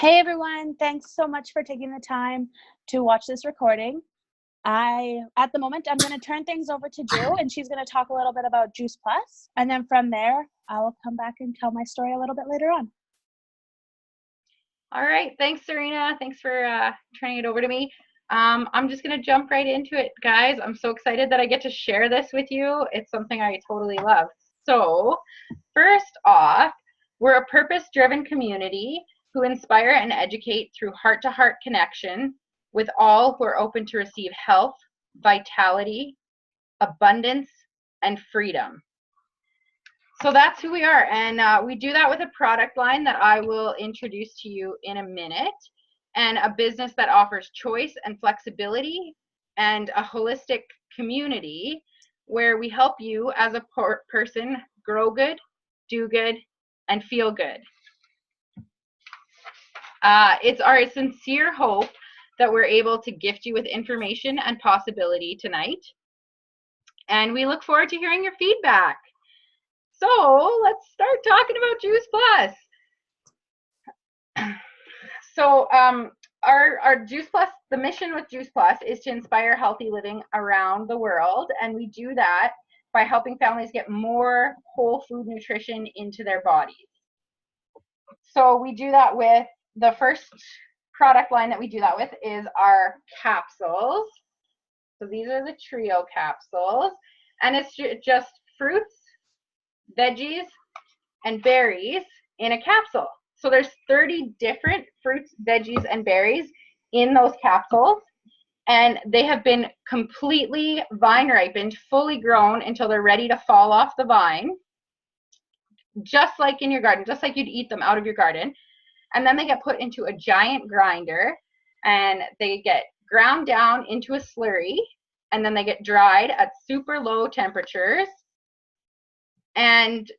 Hey everyone, thanks so much for taking the time to watch this recording. At the moment, I'm going to turn things over to Drew, and she's going to talk a little bit about Juice Plus, and then from there, I will come back and tell my story a little bit later on. All right, thanks, Cyrena. Thanks for turning it over to me. I'm just going to jump right into it, guys. I'm so excited that I get to share this with you. It's something I totally love. So, first off, we're a purpose-driven community who inspire and educate through heart-to-heart connection with all who are open to receive health, vitality, abundance, and freedom. So that's who we are, and we do that with a product line that I will introduce to you in a minute, and a business that offers choice and flexibility, and a holistic community where we help you as a person grow good, do good, and feel good. It's our sincere hope that we're able to gift you with information and possibility tonight, and we look forward to hearing your feedback. So let's start talking about Juice Plus. So our Juice Plus, the mission with Juice Plus is to inspire healthy living around the world, and we do that by helping families get more whole food nutrition into their bodies. So we do that with, the first product line that we do that with is our capsules. So these are the trio capsules, and it's just fruits, veggies, and berries in a capsule. So there's 30 different fruits, veggies, and berries in those capsules, and they have been completely vine ripened, fully grown until they're ready to fall off the vine, just like in your garden, just like you'd eat them out of your garden. And then they get put into a giant grinder, and they get ground down into a slurry, and then they get dried at super low temperatures. And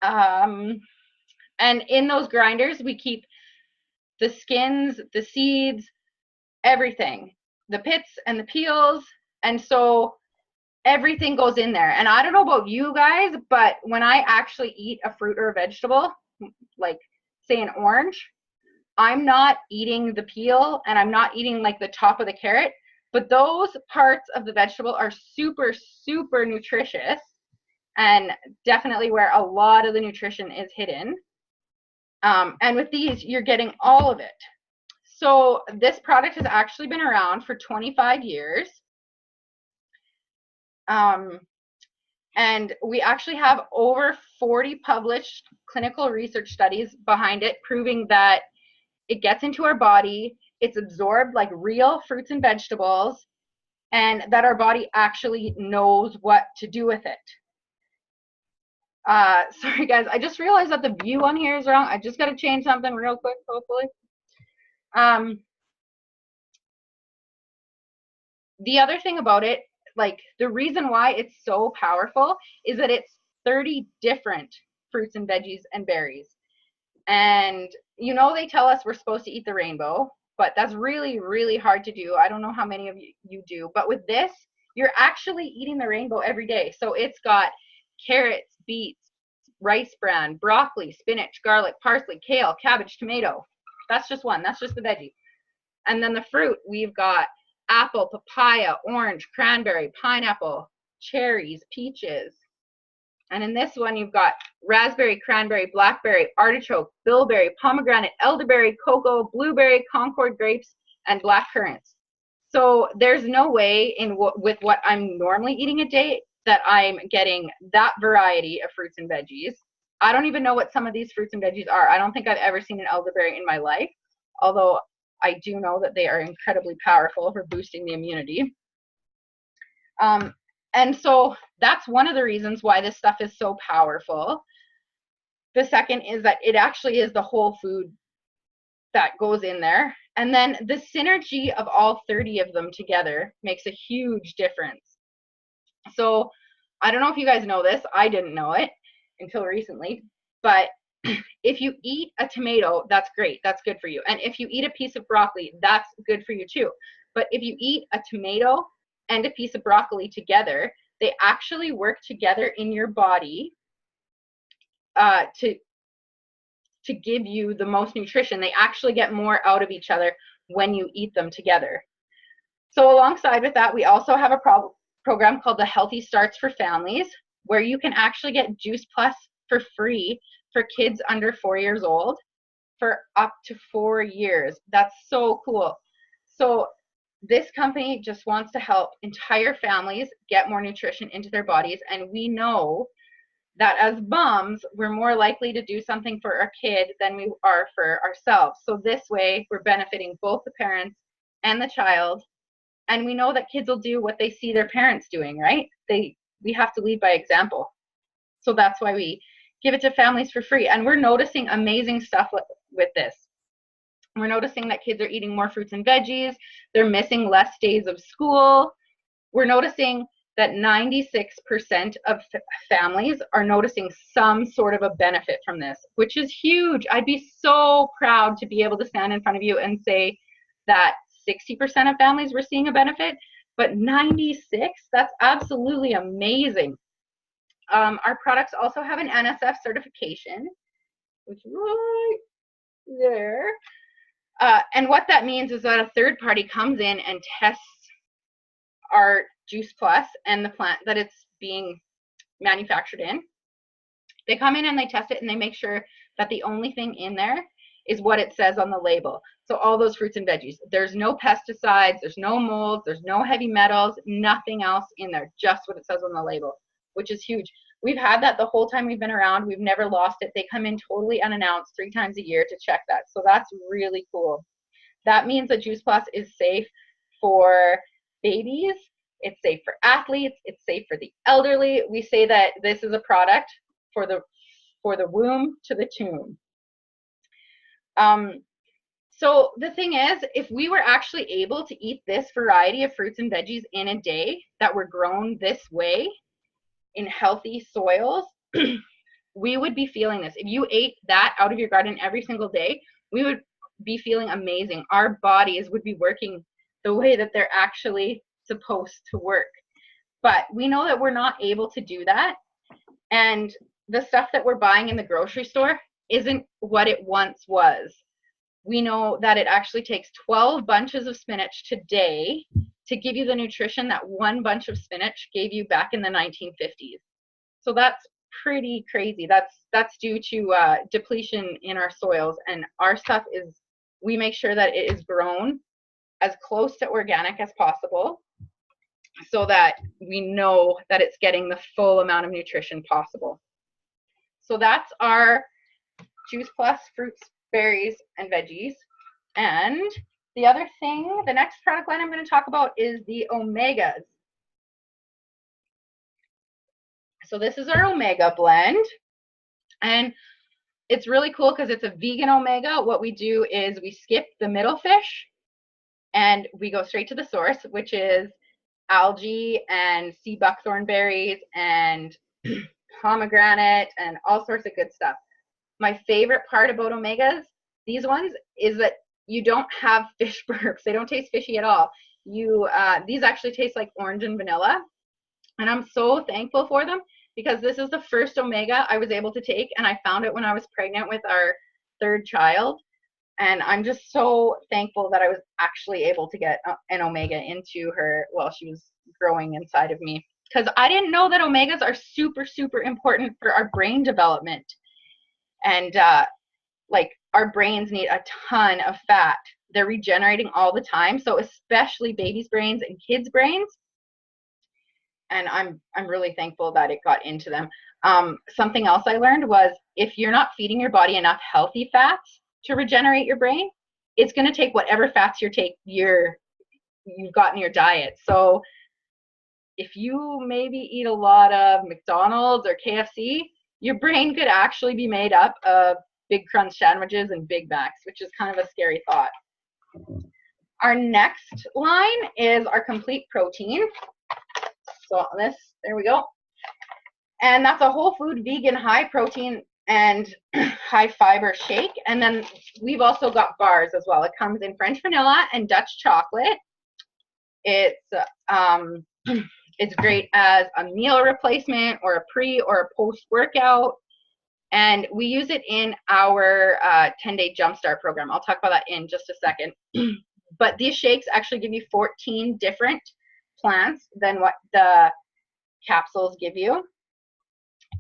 in those grinders, we keep the skins, the seeds, everything, the pits and the peels, and so everything goes in there. And I don't know about you guys, but when I actually eat a fruit or a vegetable, like say an orange, I'm not eating the peel, and I'm not eating like the top of the carrot, but those parts of the vegetable are super, super nutritious, and definitely where a lot of the nutrition is hidden. And with these, you're getting all of it. So this product has actually been around for 25 years. And we actually have over 40 published clinical research studies behind it, proving that it gets into our body, it's absorbed like real fruits and vegetables, and that our body actually knows what to do with it. Sorry guys, I just realized that the view on here is wrong. I just got to change something real quick, hopefully. The other thing about it, like the reason why it's so powerful is that it's 30 different fruits and veggies and berries. And you know, they tell us we're supposed to eat the rainbow, but that's really, really hard to do. I don't know how many of you do, but with this, you're actually eating the rainbow every day. So it's got carrots, beets, rice bran, broccoli, spinach, garlic, parsley, kale, cabbage, tomato. That's just one. That's just the veggie. And then the fruit, we've got apple, papaya, orange, cranberry, pineapple, cherries, peaches. And in this one, you've got raspberry, cranberry, blackberry, artichoke, bilberry, pomegranate, elderberry, cocoa, blueberry, Concord grapes, and black currants. So there's no way with what I'm normally eating a day that I'm getting that variety of fruits and veggies. I don't even know what some of these fruits and veggies are. I don't think I've ever seen an elderberry in my life, although I do know that they are incredibly powerful for boosting the immunity. And so that's one of the reasons why this stuff is so powerful. The second is that it actually is the whole food that goes in there. And then the synergy of all 30 of them together makes a huge difference. So I don't know if you guys know this. I didn't know it until recently. But if you eat a tomato, that's great. That's good for you. And if you eat a piece of broccoli, that's good for you too. But if you eat a tomato and a piece of broccoli together, they actually work together in your body to to give you the most nutrition. They actually get more out of each other when you eat them together. So alongside with that, we also have a program called the Healthy Starts for Families, where you can actually get Juice Plus for free for kids under 4 years old for up to 4 years. That's so cool. So this company just wants to help entire families get more nutrition into their bodies. And we know that as moms, we're more likely to do something for our kid than we are for ourselves. So this way, we're benefiting both the parents and the child. And we know that kids will do what they see their parents doing, right? We have to lead by example. So that's why we give it to families for free. And we're noticing amazing stuff with this. We're noticing that kids are eating more fruits and veggies. They're missing less days of school. We're noticing that 96% of families are noticing some sort of a benefit from this, which is huge. I'd be so proud to be able to stand in front of you and say that 60% of families were seeing a benefit, but 96, that's absolutely amazing. Our products also have an NSF certification, which is right there. And what that means is that a third party comes in and tests our Juice Plus and the plant that it's being manufactured in. They come in and they test it and they make sure that the only thing in there is what it says on the label. So all those fruits and veggies, there's no pesticides, there's no molds, there's no heavy metals, nothing else in there, just what it says on the label, which is huge. We've had that the whole time we've been around. We've never lost it. They come in totally unannounced 3 times a year to check that. So that's really cool. That means that Juice Plus is safe for babies. It's safe for athletes. It's safe for the elderly. We say that this is a product for the womb to the tomb. So the thing is, if we were actually able to eat this variety of fruits and veggies in a day that were grown this way in healthy soils, we would be feeling this. If you ate that out of your garden every single day, we would be feeling amazing. Our bodies would be working the way that they're actually supposed to work. But we know that we're not able to do that. And the stuff that we're buying in the grocery store isn't what it once was. We know that it actually takes 12 bunches of spinach today to give you the nutrition that one bunch of spinach gave you back in the 1950s. So that's pretty crazy. That's due to depletion in our soils. And our stuff is, we make sure that it is grown as close to organic as possible so that we know that it's getting the full amount of nutrition possible. So that's our Juice Plus fruits, berries, and veggies. And the other thing, the next product line I'm going to talk about is the omegas. So this is our omega blend. And it's really cool because it's a vegan omega. What we do is we skip the middle fish and we go straight to the source, which is algae and sea buckthorn berries and pomegranate and all sorts of good stuff. My favorite part about omegas, these ones, is that you don't have fish burps. They don't taste fishy at all. These actually taste like orange and vanilla. And I'm so thankful for them because this is the first omega I was able to take, and I found it when I was pregnant with our 3rd child. And I'm just so thankful that I was actually able to get an omega into her while she was growing inside of me. Because I didn't know that omegas are super, super important for our brain development. And like our brains need a ton of fat. They're regenerating all the time. So especially babies' brains and kids' brains. And I'm really thankful that it got into them. Something else I learned was if you're not feeding your body enough healthy fats to regenerate your brain, it's going to take whatever fats you've got in your diet. So if you maybe eat a lot of McDonald's or KFC, your brain could actually be made up of Big Crunch sandwiches and Big Macs, which is kind of a scary thought. Our next line is our complete protein. So there we go. And that's a whole food, vegan, high protein and high fiber shake. And then we've also got bars as well. It comes in French vanilla and Dutch chocolate. It's great as a meal replacement or a pre or a post workout. And we use it in our 10-day jumpstart program. I'll talk about that in just a second. But these shakes actually give you 14 different plants than what the capsules give you.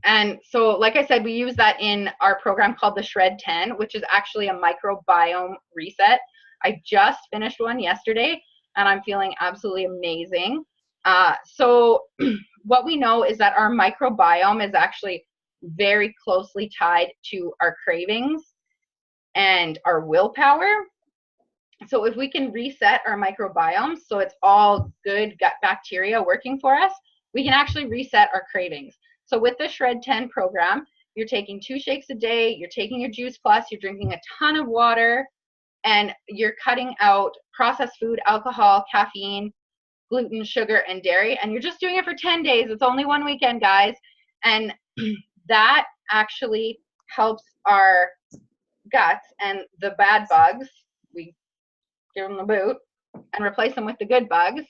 And so, like I said, we use that in our program called the Shred 10, which is actually a microbiome reset. I just finished one yesterday, and I'm feeling absolutely amazing. So what we know is that our microbiome is actually very closely tied to our cravings and our willpower. So if we can reset our microbiome so it's all good gut bacteria working for us, we can actually reset our cravings. So with the Shred 10 program, you're taking 2 shakes a day, you're taking your Juice Plus, you're drinking a ton of water, and you're cutting out processed food, alcohol, caffeine, gluten, sugar, and dairy, and you're just doing it for 10 days. It's only one weekend, guys. And that actually helps our guts and the bad bugs. We give them the boot and replace them with the good bugs.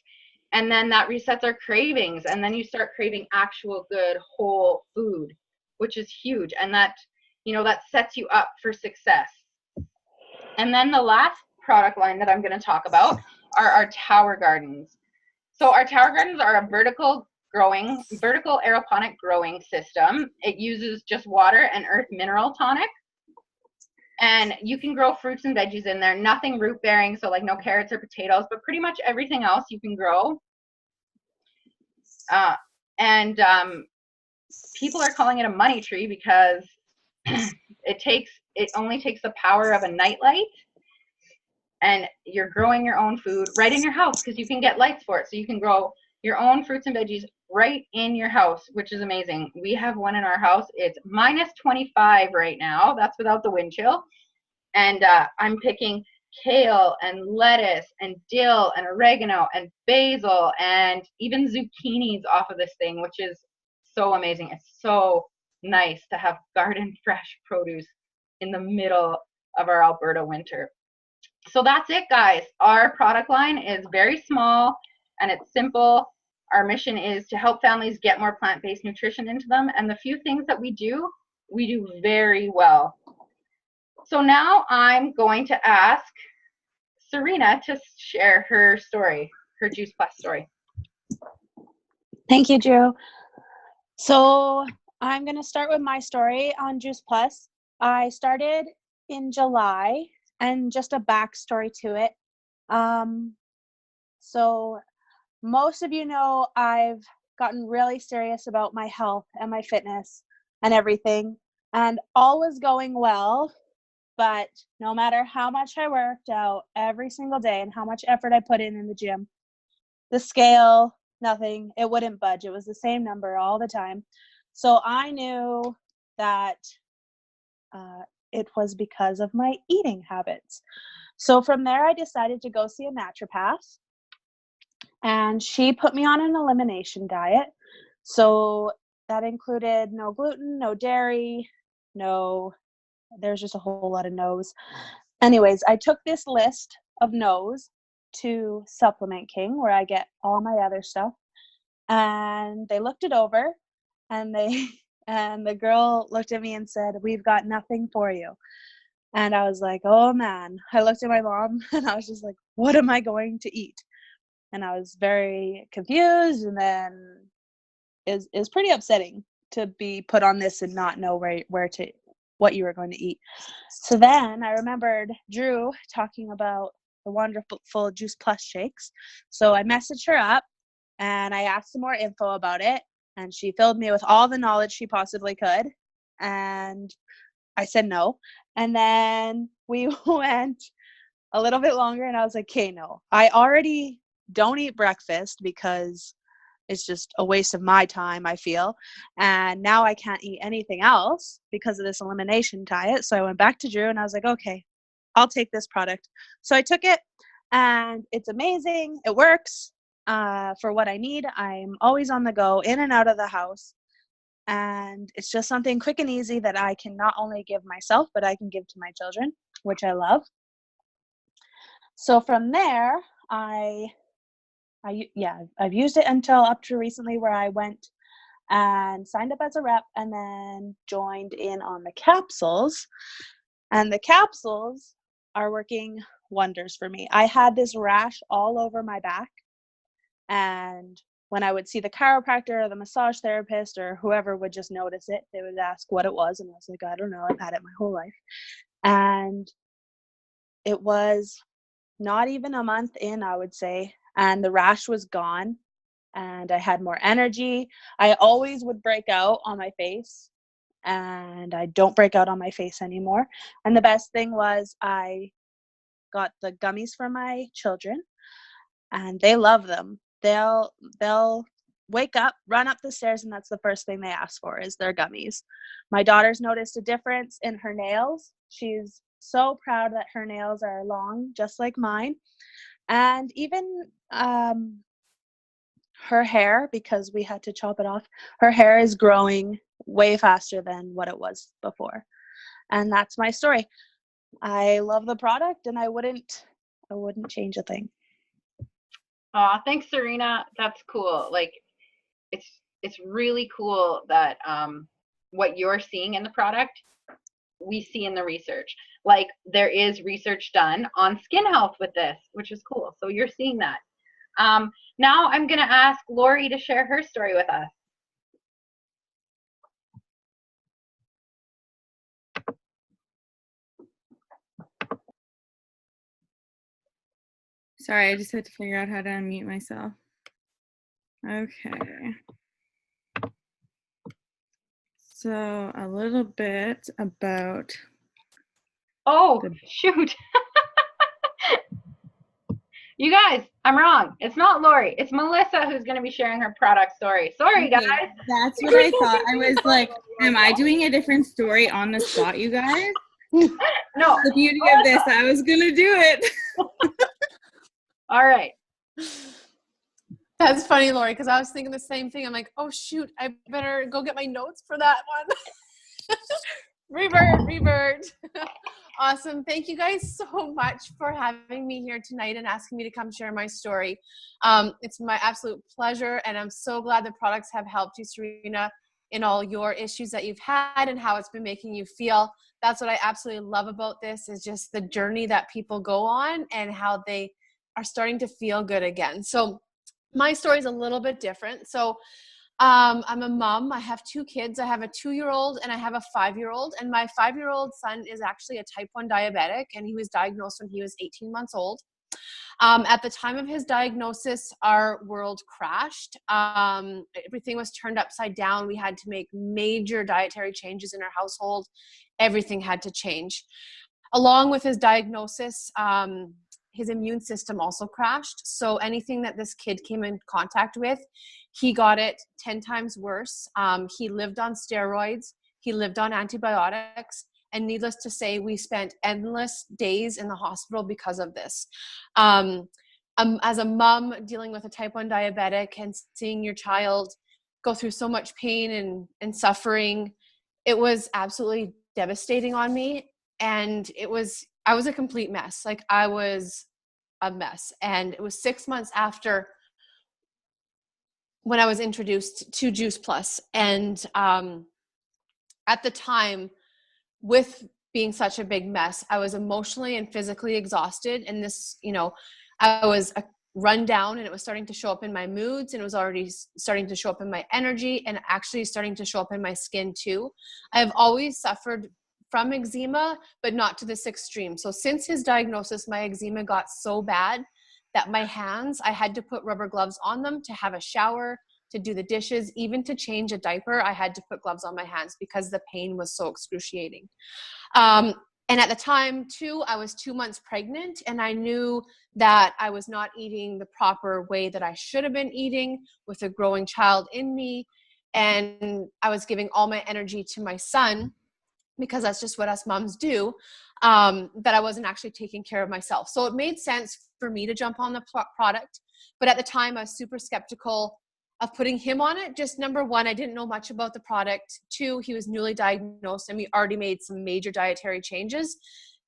And then that resets our cravings. And then you start craving actual good whole food, which is huge. And that, you know, that sets you up for success. And then the last product line that I'm going to talk about are our tower gardens. So our tower gardens are a vertical aeroponic growing system. It uses just water and earth mineral tonic. And you can grow fruits and veggies in there, nothing root bearing, so like no carrots or potatoes, but pretty much everything else you can grow. People are calling it a money tree because it only takes the power of a nightlight, and you're growing your own food right in your house because you can get lights for it. So you can grow your own fruits and veggies right in your house, which is amazing. We have one in our house. It's minus 25 right now. That's without the wind chill. And I'm picking kale and lettuce and dill and oregano and basil and even zucchinis off of this thing, which is so amazing. It's so nice to have garden fresh produce in the middle of our Alberta winter. So that's it, guys. Our product line is very small and it's simple. Our mission is to help families get more plant-based nutrition into them. And the few things that we do very well. So now I'm going to ask Cyrena to share her story, her Juice Plus story. Thank you, Drew. So I'm going to start with my story on Juice Plus. I started in July, and just a backstory to it. So most of you know I've gotten really serious about my health and my fitness and everything, and all was going well. But no matter how much I worked out every single day and how much effort I put in the gym, the scale, nothing, it wouldn't budge. It was the same number all the time. So I knew that it was because of my eating habits. So from there, I decided to go see a naturopath, and she put me on an elimination diet. So that included no gluten, no dairy, there's just a whole lot of no's. Anyways, I took this list of no's to Supplement King, where I get all my other stuff, and they looked it over, and the girl looked at me and said, "We've got nothing for you." And I was like, oh man. I looked at my mom and I was just like, what am I going to eat? And I was very confused, and then is pretty upsetting to be put on this and not know what you were going to eat. So then I remembered Drew talking about the wonderful Juice Plus shakes. So I messaged her up and I asked some more info about it, and she filled me with all the knowledge she possibly could. And I said no. And then we went a little bit longer, and I was like, okay, no. I already don't eat breakfast because it's just a waste of my time, I feel. And now I can't eat anything else because of this elimination diet. So I went back to Drew and I was like, okay, I'll take this product. So I took it, and it's amazing. It works for what I need. I'm always on the go, in and out of the house. And it's just something quick and easy that I can not only give myself, but I can give to my children, which I love. So from there, I've used it until up to recently, where I went and signed up as a rep and then joined in on the capsules. And the capsules are working wonders for me. I had this rash all over my back, and when I would see the chiropractor or the massage therapist or whoever would just notice it, they would ask what it was, and I was like, I don't know, I've had it my whole life. And it was not even a month in, I would say, and the rash was gone and I had more energy. I always would break out on my face, and I don't break out on my face anymore. And the best thing was I got the gummies for my children, and they love them. They'll wake up, run up the stairs, and that's the first thing they ask for is their gummies. My daughter's noticed a difference in her nails. She's so proud that her nails are long, just like mine. And even her hair, because we had to chop it off, her hair is growing way faster than what it was before. And that's my story. I love the product, and I wouldn't change a thing. Aw, thanks, Cyrena. That's cool. Like, it's really cool that what you're seeing in the product, we see in the research. Like, there is research done on skin health with this, which is cool. So you're seeing that. Now I'm going to ask Lori to share her story with us. Sorry, I just had to figure out how to unmute myself. Okay. So a little bit about... Oh, shoot. You guys, I'm wrong. It's not Lori. It's Melissa who's going to be sharing her product story. Sorry, guys. That's what I thought. I was like, am I doing a different story on the spot, you guys? No. The beauty of this, I was going to do it. All right. That's funny, Lori, because I was thinking the same thing. I'm like, oh, shoot, I better go get my notes for that one. Revert. Awesome. Thank you guys so much for having me here tonight and asking me to come share my story. It's my absolute pleasure, and I'm so glad the products have helped you, Cyrena, in all your issues that you've had and how it's been making you feel. That's what I absolutely love about this, is just the journey that people go on and how they are starting to feel good again. So my story is a little bit different. So I'm a mom. I have 2 kids. I have a 2-year-old and I have a 5-year-old. And my 5-year-old son is actually a type 1 diabetic, and he was diagnosed when he was 18 months old. At the time of his diagnosis, our world crashed. Everything was turned upside down. We had to make major dietary changes in our household. Everything had to change. Along with his diagnosis, his immune system also crashed. So anything that this kid came in contact with, he got it 10 times worse. He lived on steroids. He lived on antibiotics. And needless to say, we spent endless days in the hospital because of this. As a mom dealing with a type 1 diabetic and seeing your child go through so much pain and suffering, it was absolutely devastating on me. And I was a complete mess. Like, I was a mess. And it was 6 months after when I was introduced to Juice Plus. And at the time, with being such a big mess, I was emotionally and physically exhausted. And this, I was run down, and it was starting to show up in my moods, and it was already starting to show up in my energy, and actually starting to show up in my skin too. I've always suffered from eczema, but not to this extreme. So since his diagnosis, my eczema got so bad that my hands, I had to put rubber gloves on them to have a shower, to do the dishes, even to change a diaper. I had to put gloves on my hands because the pain was so excruciating. And at the time too, I was 2 months pregnant, and I knew that I was not eating the proper way that I should have been eating with a growing child in me. And I was giving all my energy to my son, because that's just what us moms do, that I wasn't actually taking care of myself. So it made sense for me to jump on the product. But at the time, I was super skeptical of putting him on it. Just number one, I didn't know much about the product. 2, he was newly diagnosed, and we already made some major dietary changes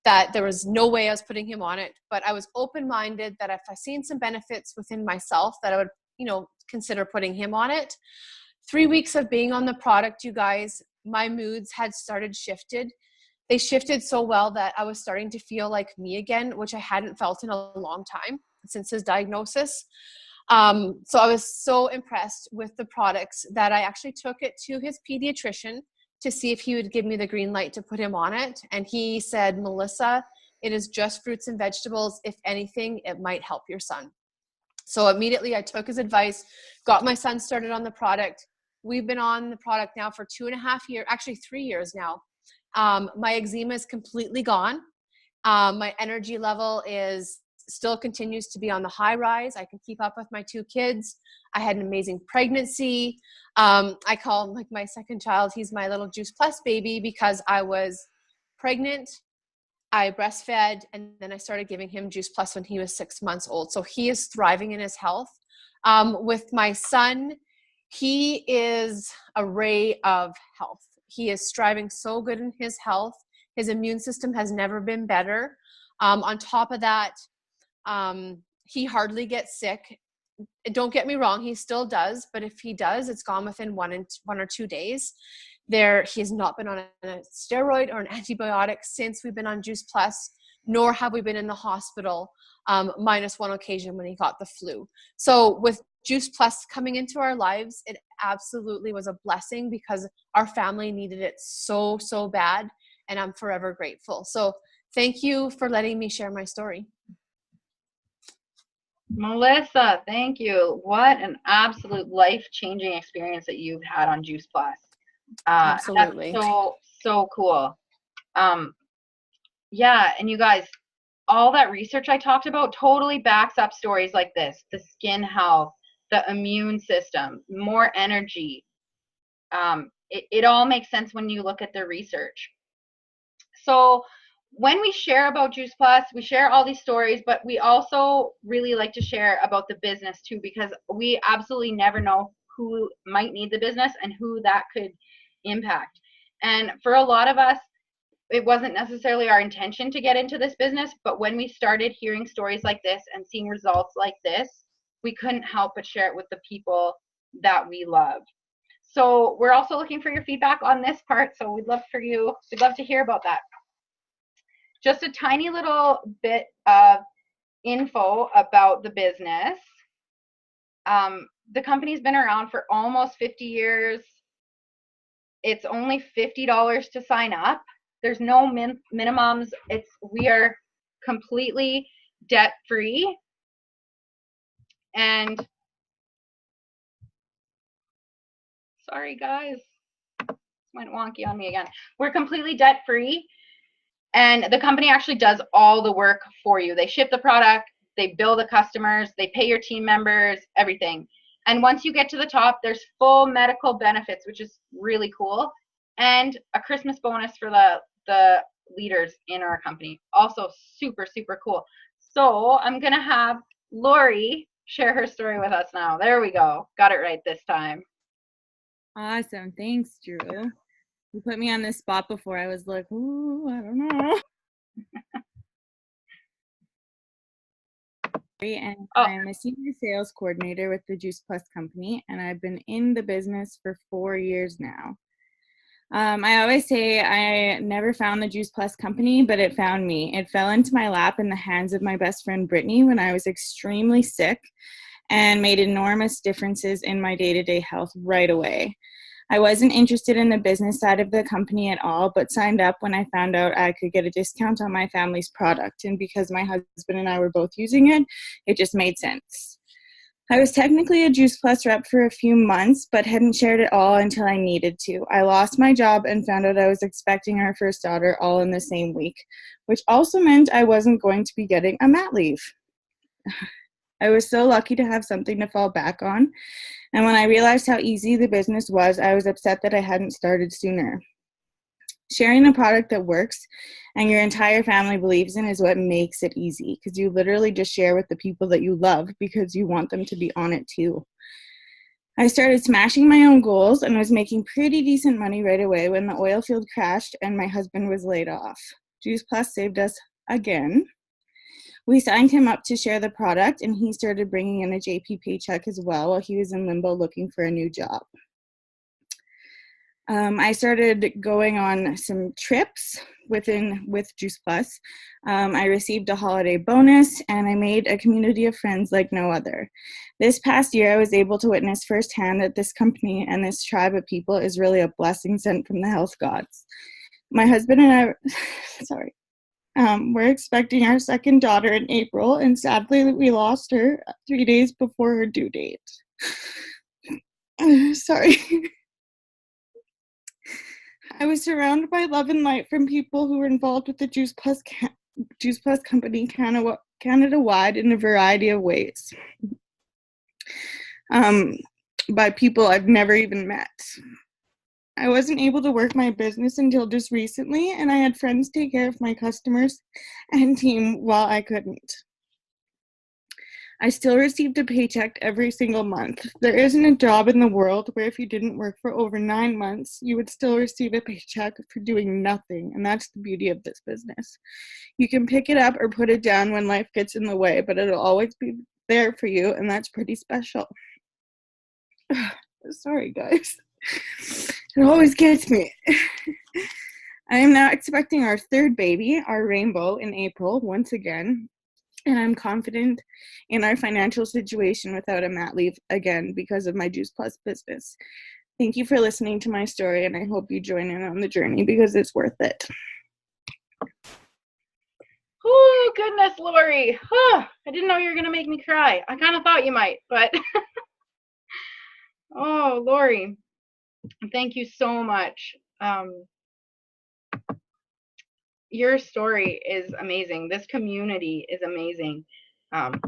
that there was no way I was putting him on it. But I was open-minded that if I seen some benefits within myself, that I would, consider putting him on it. 3 weeks of being on the product, you guys, my moods had started shifted. They shifted so well that I was starting to feel like me again, which I hadn't felt in a long time since his diagnosis. So I was so impressed with the products that I actually took it to his pediatrician to see if he would give me the green light to put him on it. And he said, Melissa, it is just fruits and vegetables. If anything, it might help your son. So immediately I took his advice, got my son started on the product. We've been on the product now for 2.5 years, actually 3 years now. My eczema is completely gone. My energy level is still continues to be on the high rise. I can keep up with my 2 kids. I had an amazing pregnancy. I call him like my second child. He's my little Juice Plus baby because I was pregnant, I breastfed, and then I started giving him Juice Plus when he was 6 months old. So he is thriving in his health. With my son, he is a ray of health. He is striving so good in his health. His immune system has never been better. On top of that, he hardly gets sick. Don't get me wrong, he still does, but if he does, it's gone within 1 or 2 days. He has not been on a steroid or an antibiotic since we've been on Juice Plus, nor have we been in the hospital, minus one occasion when he got the flu. So with Juice Plus coming into our lives, it absolutely was a blessing because our family needed it so, so bad, and I'm forever grateful. So thank you for letting me share my story. Melissa, thank you. What an absolute life-changing experience that you've had on Juice Plus. Absolutely. That's so cool. Yeah, and you guys, all that research I talked about totally backs up stories like this. The skin health, the immune system, more energy. It all makes sense when you look at the research. So when we share about Juice Plus, we share all these stories, but we also really like to share about the business too, because we absolutely never know who might need the business and who that could impact. And for a lot of us, it wasn't necessarily our intention to get into this business, but when we started hearing stories like this and seeing results like this, we couldn't help but share it with the people that we love. So we're also looking for your feedback on this part. So we'd love to hear about that. Just a tiny little bit of info about the business. The company's been around for almost 50 years. It's only $50 to sign up. There's no minimums. We are completely debt free. And sorry guys, this went wonky on me again. We're completely debt free. And the company actually does all the work for you. They ship the product, they bill the customers, they pay your team members, everything. And once you get to the top, there's full medical benefits, which is really cool. And a Christmas bonus for the leaders in our company. Also super, super cool. So I'm going to have Lori share her story with us now. There we go. Got it right this time. Awesome. Thanks, Drew. You put me on this spot before. I was like, ooh, I don't know. And I'm a senior sales coordinator with the Juice Plus company, and I've been in the business for 4 years now. I always say I never found the Juice Plus company, but it found me. It fell into my lap in the hands of my best friend, Brittany, when I was extremely sick and made enormous differences in my day-to-day health right away. I wasn't interested in the business side of the company at all, but signed up when I found out I could get a discount on my family's product. And because my husband and I were both using it, it just made sense. I was technically a Juice Plus rep for a few months, but hadn't shared it all until I needed to. I lost my job and found out I was expecting our first daughter all in the same week, which also meant I wasn't going to be getting a mat leave. I was so lucky to have something to fall back on. And when I realized how easy the business was, I was upset that I hadn't started sooner. Sharing a product that works and your entire family believes in is what makes it easy, because you literally just share with the people that you love because you want them to be on it too. I started smashing my own goals and was making pretty decent money right away when the oil field crashed and my husband was laid off. Juice Plus saved us again. We signed him up to share the product, and he started bringing in a JP paycheck as well while he was in limbo looking for a new job. I started going on some trips with Juice Plus. I received a holiday bonus, and I made a community of friends like no other. This past year, I was able to witness firsthand that this company and this tribe of people is really a blessing sent from the health gods. My husband and I, we're expecting our second daughter in April, and sadly, we lost her 3 days before her due date. Sorry. I was surrounded by love and light from people who were involved with the Juice Plus company Canada-wide in a variety of ways. By people I've never even met. I wasn't able to work my business until just recently, and I had friends take care of my customers and team while I couldn't. I still received a paycheck every single month. There isn't a job in the world where if you didn't work for over 9 months, you would still receive a paycheck for doing nothing, and that's the beauty of this business. You can pick it up or put it down when life gets in the way, but it'll always be there for you, and that's pretty special. Sorry, guys. It always gets me. I am now expecting our third baby, our rainbow, in April, once again. And I'm confident in our financial situation without a mat leave again because of my Juice Plus business. Thank you for listening to my story, and I hope you join in on the journey because it's worth it. Oh, goodness, Lori. Oh, I didn't know you were going to make me cry. I kind of thought you might, but oh, Lori, thank you so much. Your story is amazing. This community is amazing. And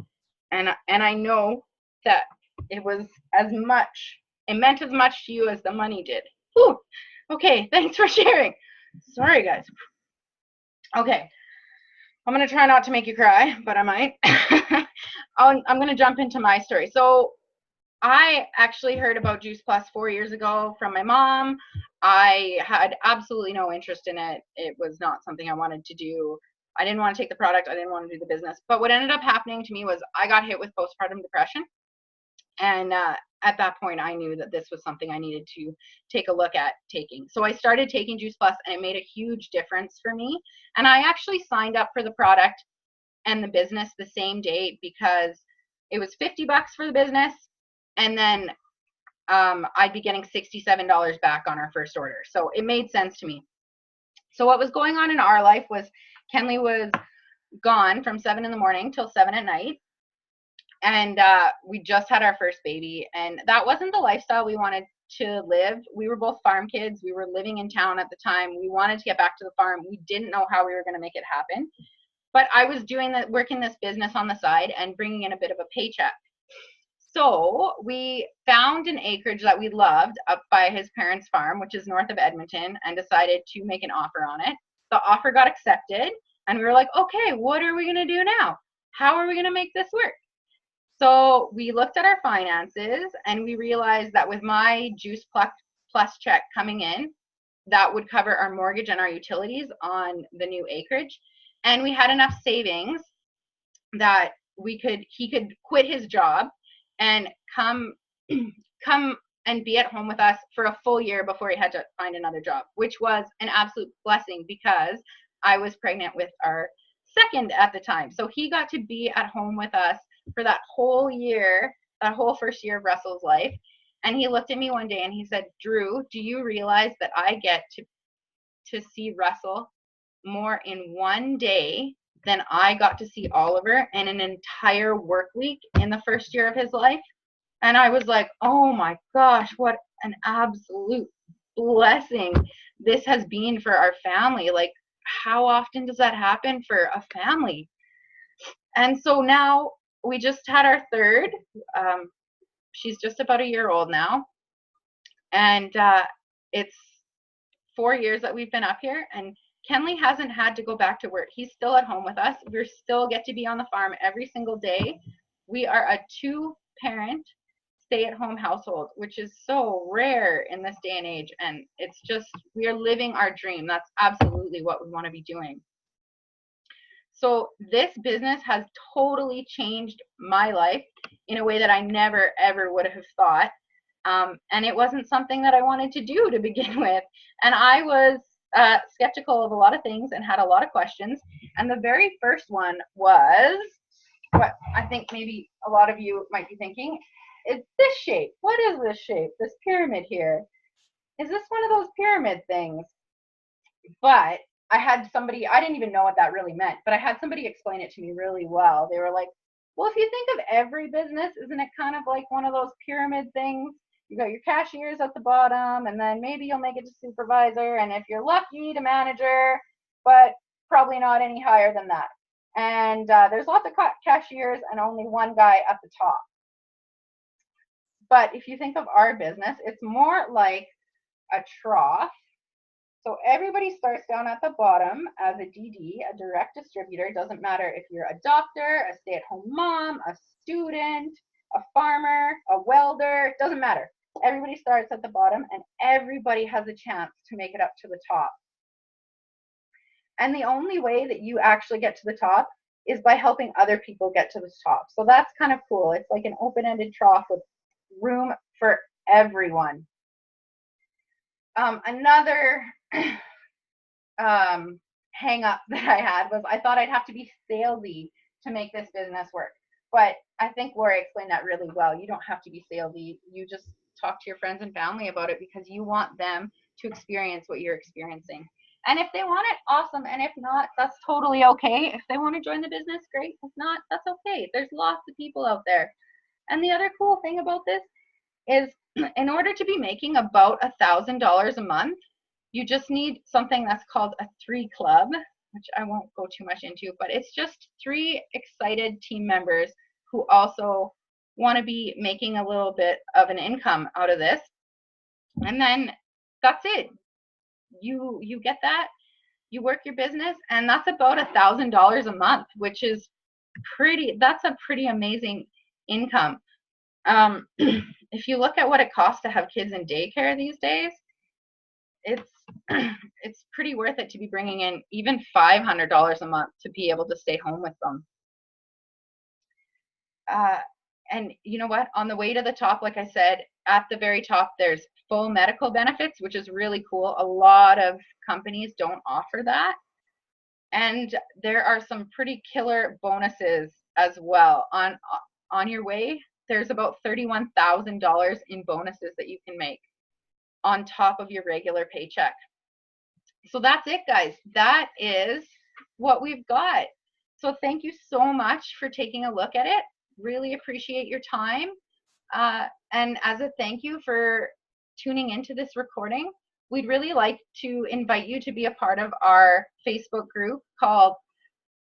I know that it meant as much to you as the money did. Whew. Okay, thanks for sharing. Sorry, guys. Okay, I'm going to try not to make you cry, but I might. I'm going to jump into my story. So I actually heard about Juice Plus 4 years ago from my mom. I had absolutely no interest in it. It was not something I wanted to do. I didn't want to take the product. I didn't want to do the business. But what ended up happening to me was I got hit with postpartum depression. And at that point, I knew that this was something I needed to take a look at taking. So I started taking Juice Plus, and it made a huge difference for me. And I actually signed up for the product and the business the same day because it was $50 for the business. And then I'd be getting $67 back on our first order. So it made sense to me. So what was going on in our life was Kenley was gone from 7 in the morning till 7 at night. And we just had our first baby. And that wasn't the lifestyle we wanted to live. We were both farm kids. We were living in town at the time. We wanted to get back to the farm. We didn't know how we were going to make it happen. But I was working this business on the side and bringing in a bit of a paycheck. So we found an acreage that we loved up by his parents' farm, which is north of Edmonton, and decided to make an offer on it. The offer got accepted, and we were like, okay, what are we going to do now? How are we going to make this work? So we looked at our finances, and we realized that with my Juice Plus check coming in, that would cover our mortgage and our utilities on the new acreage. And we had enough savings that he could quit his job and come and be at home with us for a full year before he had to find another job, which was an absolute blessing because I was pregnant with our second at the time. So he got to be at home with us for that whole year, that whole first year of Russell's life. And he looked at me one day and he said, Drew, do you realize that I get to see Russell more in one day than I got to see Oliver in an entire work week in the first year of his life? And I was like, oh my gosh, what an absolute blessing this has been for our family. Like, how often does that happen for a family? And so now we just had our third. She's just about a year old now. And it's 4 years that we've been up here. And Kenley hasn't had to go back to work. He's still at home with us. We still get to be on the farm every single day. We are a 2-parent stay-at-home household, which is so rare in this day and age. And it's just, we are living our dream. That's absolutely what we want to be doing. So this business has totally changed my life in a way that I never, ever would have thought. And it wasn't something that I wanted to do to begin with. And I was skeptical of a lot of things and had a lot of questions. And the very first one was what I think maybe a lot of you might be thinking, is this shape. What is this shape? This pyramid here. Is this one of those pyramid things? But I had somebody, I didn't even know what that really meant, but I had somebody explain it to me really well. They were like, well, if you think of every business, isn't it kind of like one of those pyramid things? You got your cashiers at the bottom, and then maybe you'll make it to supervisor, and if you're lucky, to manager, but probably not any higher than that. And there's lots of cashiers and only one guy at the top. But if you think of our business, it's more like a trough. So everybody starts down at the bottom as a DD, a direct distributor. It doesn't matter if you're a doctor, a stay-at-home mom, a student, a farmer, a welder, it doesn't matter. Everybody starts at the bottom and everybody has a chance to make it up to the top. And the only way that you actually get to the top is by helping other people get to the top. So that's kind of cool. It's like an open-ended trough with room for everyone. Another hang up that I had was I thought I'd have to be salesy to make this business work. But I think Lori explained that really well. You don't have to be salesy. You just talk to your friends and family about it because you want them to experience what you're experiencing. And if they want it, awesome. And if not, that's totally okay. If they want to join the business, great. If not, that's okay. There's lots of people out there. And the other cool thing about this is in order to be making about $1,000 a month, you just need something that's called a 3 club, which I won't go too much into, but it's just 3 excited team members who also want to be making a little bit of an income out of this. And then that's it. You get that, you work your business, and that's about $1,000 a month, which is that's a pretty amazing income. If you look at what it costs to have kids in daycare these days, it's pretty worth it to be bringing in even $500 a month to be able to stay home with them. And you know what? On the way to the top, like I said, at the very top, there's full medical benefits, which is really cool. A lot of companies don't offer that. And there are some pretty killer bonuses as well. On your way, there's about $31,000 in bonuses that you can make on top of your regular paycheck. So that's it, guys. That is what we've got. So thank you so much for taking a look at it. Really appreciate your time. And as a thank you for tuning into this recording, we'd really like to invite you to be a part of our Facebook group called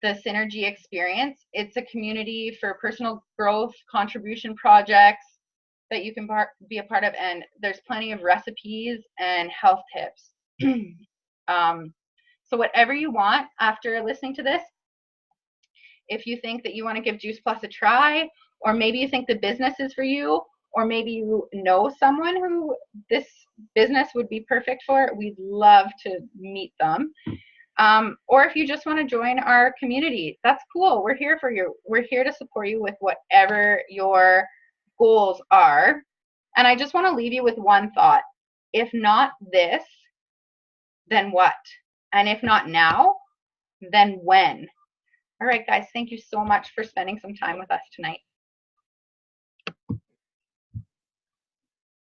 the Synergy Experience. It's a community for personal growth, contribution projects that you can be a part of, and there's plenty of recipes and health tips. So whatever you want after listening to this, if you think that you want to give Juice Plus a try, or maybe you think the business is for you, or maybe you know someone who this business would be perfect for, we'd love to meet them. Or if you just want to join our community, that's cool. We're here for you. We're here to support you with whatever your goals are. And I just want to leave you with one thought. If not this, then what? And if not now, then when? All right, guys, thank you so much for spending some time with us tonight.